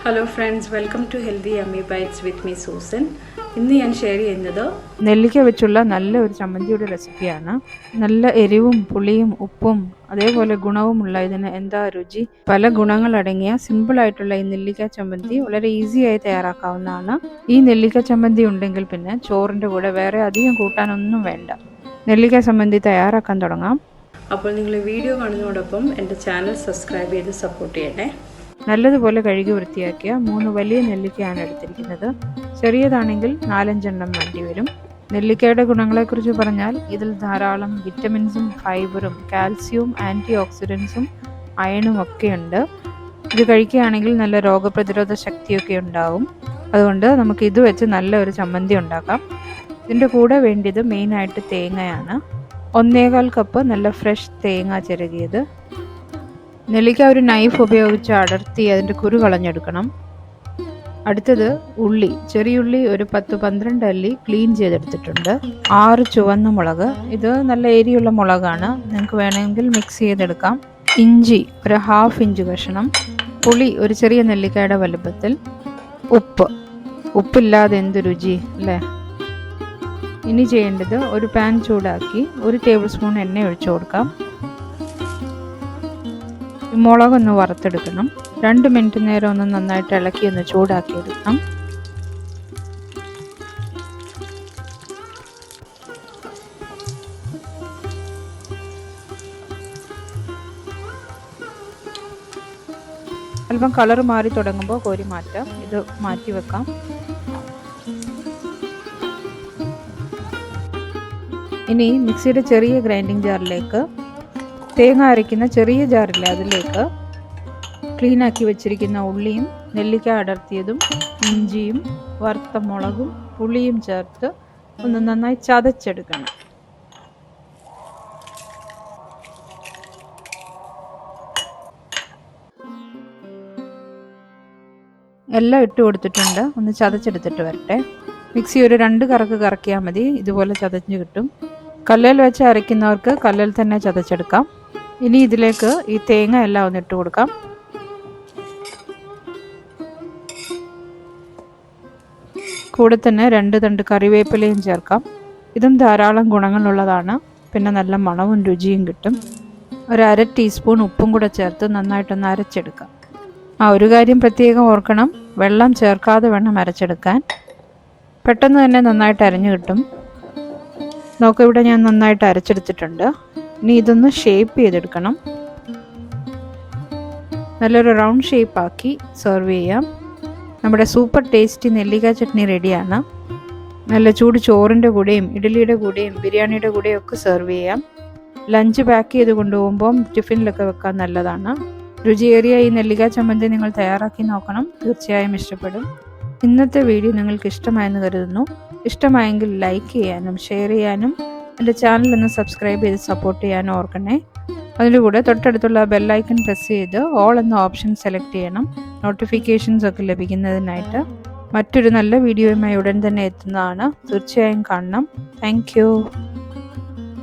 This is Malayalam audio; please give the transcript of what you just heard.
Hello friends, welcome to Healthy Yummy Bites with me Susan. ഇന്ന് ഞാൻ ഷെയർ ചെയ്യുന്നത് നെല്ലിക്ക വെച്ചുള്ള നല്ല ഒരു ചമ്മന്തിയുടെ റെസിപ്പിയാണ്. നല്ല എരിവും പുളിയും ഉപ്പും അതേപോലെ ഗുണവുമുള്ള ഇതിന് എന്താ രുചി. പല ഗുണങ്ങൾ അടങ്ങിയ സിമ്പിൾ ആയിട്ടുള്ള ഈ നെല്ലിക്ക ചമ്മന്തി വളരെ ഈസിയായി തയ്യാറാക്കാവുന്നതാണ്. ഈ നെല്ലിക്ക ചമ്മന്തി ഉണ്ടെങ്കിൽ പിന്നെ ചോറിൻ്റെ കൂടെ വേറെ അധികം കൂട്ടാനൊന്നും വേണ്ട. നെല്ലിക്ക ചമ്മന്തി തയ്യാറാക്കാൻ തുടങ്ങാം. അപ്പോൾ നിങ്ങൾ വീഡിയോ കാണുന്നതോടൊപ്പം എൻ്റെ ചാനൽ സബ്സ്ക്രൈബ് ചെയ്ത് സപ്പോർട്ട് ചെയ്യണേ. നല്ലതുപോലെ കഴുകി വൃത്തിയാക്കിയ 3 വലിയ നെല്ലിക്കയാണ് എടുത്തിരിക്കുന്നത്. ചെറിയതാണെങ്കിൽ 4-5 എണ്ണം വേണ്ടി വരും. നെല്ലിക്കയുടെ ഗുണങ്ങളെക്കുറിച്ച് പറഞ്ഞാൽ ഇതിൽ ധാരാളം വിറ്റമിൻസും ഫൈബറും കാൽസ്യവും ആൻറ്റി ഓക്സിഡൻസും അയണും ഒക്കെ ഉണ്ട്. ഇത് കഴിക്കുകയാണെങ്കിൽ നല്ല രോഗപ്രതിരോധ ശക്തിയൊക്കെ ഉണ്ടാവും. അതുകൊണ്ട് നമുക്ക് ഇത് വെച്ച് നല്ല ഒരു ചമ്മന്തി ഉണ്ടാക്കാം. ഇതിൻ്റെ കൂടെ വേണ്ടിയത് മെയിനായിട്ട് തേങ്ങയാണ്. 1.25 കപ്പ് നല്ല ഫ്രഷ് തേങ്ങ ചിരകിയത്. നെല്ലിക്ക ഒരു നൈഫ് ഉപയോഗിച്ച് അടർത്തി അതിൻ്റെ കുരു കളഞ്ഞെടുക്കണം. അടുത്തത് ഉള്ളി, ചെറിയുള്ളി ഒരു 10-12 അല്ലി ക്ലീൻ ചെയ്തെടുത്തിട്ടുണ്ട്. 6 ചുവന്ന മുളക്, ഇത് നല്ല എരിയുള്ള മുളകാണ്, നിങ്ങൾക്ക് വേണമെങ്കിൽ മിക്സ് ചെയ്തെടുക്കാം. ഇഞ്ചി ഒരു 1/2 ഇഞ്ച് കഷ്ണം. പുളി ഒരു ചെറിയ നെല്ലിക്കയുടെ വലുപ്പത്തിൽ. ഉപ്പില്ലാതെ എന്ത് രുചി അല്ലേ. ഇനി ചെയ്യേണ്ടത് ഒരു പാൻ ചൂടാക്കി 1 ടേബിൾ സ്പൂൺ എണ്ണ ഒഴിച്ചു കൊടുക്കാം. മുളകൊന്ന് വറുത്തെടുക്കണം. 2 മിനിറ്റ് നേരം ഒന്ന് നന്നായിട്ട് ഇളക്കി ഒന്ന് ചൂടാക്കിയെടുക്കണം. അല്പം കളർ മാറി തുടങ്ങുമ്പോൾ കോരി മാറ്റാം. ഇത് മാറ്റി വെക്കാം. ഇനി മിക്സിയുടെ ചെറിയ ഗ്രൈൻഡിങ് ജാറിലേക്ക് തേങ്ങ അരയ്ക്കുന്ന ചെറിയ ജാറില്ല അതിലേക്ക് ക്ലീനാക്കി വെച്ചിരിക്കുന്ന ഉള്ളിയും നെല്ലിക്ക അടർത്തിയതും ഇഞ്ചിയും വറുത്ത മുളകും പുളിയും ചേർത്ത് ഒന്ന് നന്നായി ചതച്ചെടുക്കണം. എല്ലാം ഇട്ട് കൊടുത്തിട്ടുണ്ട്. ഒന്ന് ചതച്ചെടുത്തിട്ട് വരട്ടെ. മിക്സി ഒരു 2 കറക്ക് കറക്കിയാൽ മതി, ഇതുപോലെ ചതഞ്ഞ് കിട്ടും. കല്ലിൽ വെച്ച് അരയ്ക്കുന്നവർക്ക് കല്ലിൽ തന്നെ ചതച്ചെടുക്കാം. ഇനി ഇതിലേക്ക് ഈ തേങ്ങ എല്ലാം ഒന്ന് ഇട്ട് കൊടുക്കാം. കൂടെ തന്നെ 2 തണ്ട് കറിവേപ്പിലയും ചേർക്കാം. ഇതും ധാരാളം ഗുണങ്ങളുള്ളതാണ്. പിന്നെ നല്ല മണവും രുചിയും കിട്ടും. ഒരു 1/2 ടീസ്പൂൺ ഉപ്പും കൂടെ ചേർത്ത് നന്നായിട്ടൊന്ന് അരച്ചെടുക്കാം. ഒരു കാര്യം പ്രത്യേകം ഓർക്കണം, വെള്ളം ചേർക്കാതെ വേണം അരച്ചെടുക്കാൻ. പെട്ടെന്ന് തന്നെ നന്നായിട്ട് അരഞ്ഞു കിട്ടും. നോക്കാം, ഇവിടെ ഞാൻ നന്നായിട്ട് അരച്ചെടുത്തിട്ടുണ്ട്. ഇനി ഇതൊന്ന് ഷേപ്പ് ചെയ്തെടുക്കണം. നല്ലൊരു റൗണ്ട് ഷേപ്പാക്കി സെർവ് ചെയ്യാം. നമ്മുടെ സൂപ്പർ ടേസ്റ്റി നെല്ലിക്ക ചട്നി റെഡിയാണ്. നല്ല ചൂട് ചോറിൻ്റെ കൂടെയും ഇഡ്ഡലിയുടെ കൂടെയും ബിരിയാണിയുടെ കൂടെയും ഒക്കെ സെർവ് ചെയ്യാം. ലഞ്ച് പാക്ക് ചെയ്ത് കൊണ്ടുപോകുമ്പം ടിഫിനിലൊക്കെ വെക്കാൻ നല്ലതാണ്. രുചിയേറിയ ഈ നെല്ലിക്ക ചമ്മന്തി നിങ്ങൾ തയ്യാറാക്കി നോക്കണം, തീർച്ചയായും ഇഷ്ടപ്പെടും. ഇന്നത്തെ വീഡിയോ നിങ്ങൾക്ക് ഇഷ്ടമായെന്ന് കരുതുന്നു. ഇഷ്ടമായെങ്കിൽ ലൈക്ക് ചെയ്യാനും ഷെയർ ചെയ്യാനും എൻ്റെ ചാനലൊന്ന് സബ്സ്ക്രൈബ് ചെയ്ത് സപ്പോർട്ട് ചെയ്യാനും ഓർക്കണേ. അതിൻ്റെ കൂടെ തൊട്ടടുത്തുള്ള ബെല്ലൈക്കൺ പ്രസ് ചെയ്ത് ഓൾ എന്ന ഓപ്ഷൻ സെലക്ട് ചെയ്യണം, നോട്ടിഫിക്കേഷൻസ് ഒക്കെ ലഭിക്കുന്നതിനായിട്ട്. മറ്റൊരു നല്ല വീഡിയോയുമായി ഉടൻ തന്നെ എത്തുന്നതാണ്. തീർച്ചയായും കാണണം. താങ്ക്